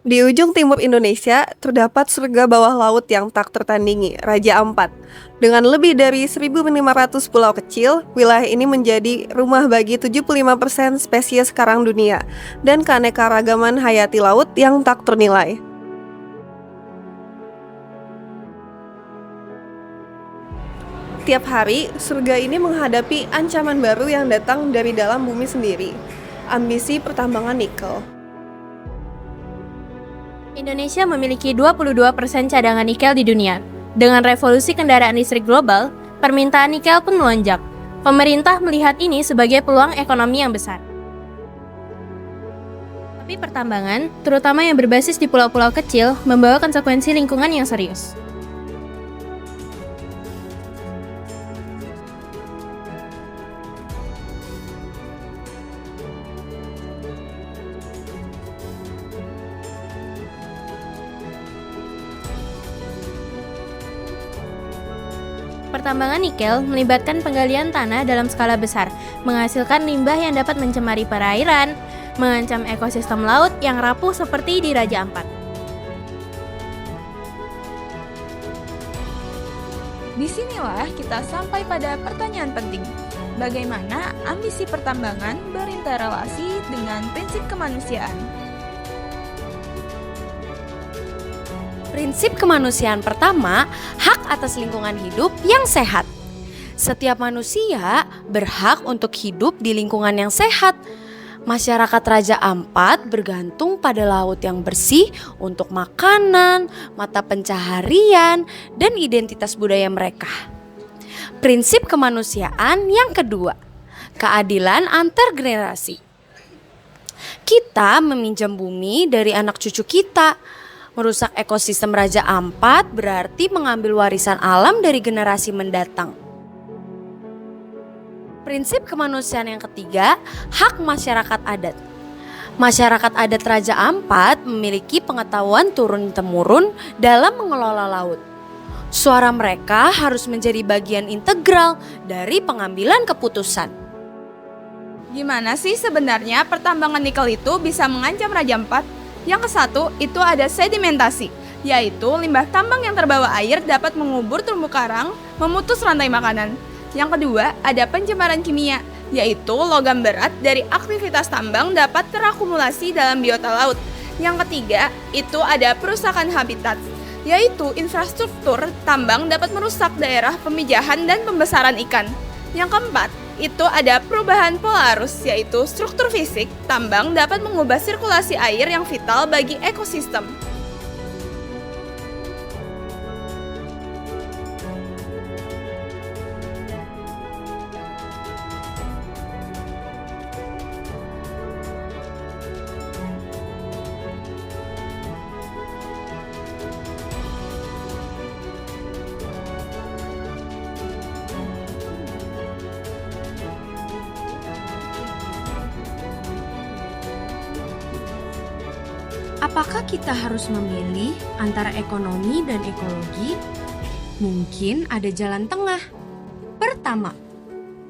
Di ujung timur Indonesia, terdapat surga bawah laut yang tak tertandingi, Raja Ampat. Dengan lebih dari 1.500 pulau kecil, wilayah ini menjadi rumah bagi 75% spesies karang dunia dan keanekaragaman hayati laut yang tak ternilai. Tiap hari, surga ini menghadapi ancaman baru yang datang dari dalam bumi sendiri. Ambisi pertambangan nikel. Indonesia memiliki 22% cadangan nikel di dunia. Dengan revolusi kendaraan listrik global, permintaan nikel pun melonjak. Pemerintah melihat ini sebagai peluang ekonomi yang besar. Tapi pertambangan, terutama yang berbasis di pulau-pulau kecil, membawa konsekuensi lingkungan yang serius. Pertambangan nikel melibatkan penggalian tanah dalam skala besar, menghasilkan limbah yang dapat mencemari perairan, mengancam ekosistem laut yang rapuh seperti di Raja Ampat. Disinilah kita sampai pada pertanyaan penting. Bagaimana ambisi pertambangan berinterelasi dengan prinsip kemanusiaan? Prinsip kemanusiaan pertama, hak atas lingkungan hidup yang sehat. Setiap manusia berhak untuk hidup di lingkungan yang sehat. Masyarakat Raja Ampat bergantung pada laut yang bersih untuk makanan, mata pencaharian, dan identitas budaya mereka. Prinsip kemanusiaan yang kedua, keadilan antar generasi. Kita meminjam bumi dari anak cucu kita. Merusak ekosistem Raja Ampat berarti mengambil warisan alam dari generasi mendatang. Prinsip kemanusiaan yang ketiga, hak masyarakat adat. Masyarakat adat Raja Ampat memiliki pengetahuan turun-temurun dalam mengelola laut. Suara mereka harus menjadi bagian integral dari pengambilan keputusan. Gimana sih sebenarnya pertambangan nikel itu bisa mengancam Raja Ampat? Yang kesatu itu ada sedimentasi, yaitu limbah tambang yang terbawa air dapat mengubur terumbu karang, memutus rantai makanan. Yang kedua ada pencemaran kimia, yaitu logam berat dari aktivitas tambang dapat terakumulasi dalam biota laut. Yang ketiga itu ada perusakan habitat, yaitu infrastruktur tambang dapat merusak daerah pemijahan dan pembesaran ikan. Yang keempat itu ada perubahan pola arus, yaitu struktur fisik tambang dapat mengubah sirkulasi air yang vital bagi ekosistem. Apakah kita harus memilih antara ekonomi dan ekologi? Mungkin ada jalan tengah. Pertama,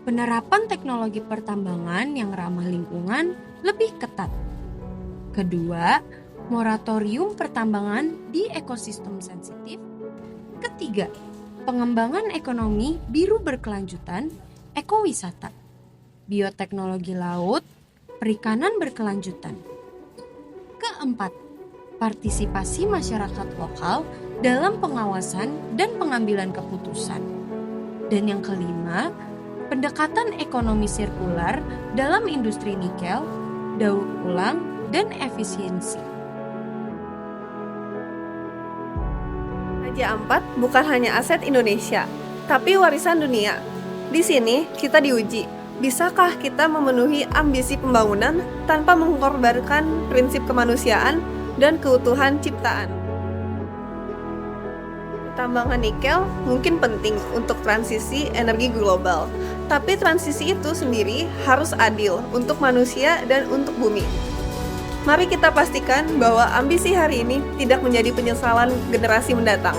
penerapan teknologi pertambangan yang ramah lingkungan lebih ketat. Kedua, moratorium pertambangan di ekosistem sensitif. Ketiga, pengembangan ekonomi biru berkelanjutan, ekowisata, bioteknologi laut, perikanan berkelanjutan. Keempat, partisipasi masyarakat lokal dalam pengawasan dan pengambilan keputusan. Dan yang kelima, pendekatan ekonomi sirkular dalam industri nikel, daur ulang, dan efisiensi. Raja Ampat bukan hanya aset Indonesia, tapi warisan dunia. Di sini kita diuji, bisakah kita memenuhi ambisi pembangunan tanpa mengorbankan prinsip kemanusiaan dan keutuhan ciptaan? Tambangan nikel mungkin penting untuk transisi energi global, tapi transisi itu sendiri harus adil untuk manusia dan untuk bumi. Mari kita pastikan bahwa ambisi hari ini tidak menjadi penyesalan generasi mendatang.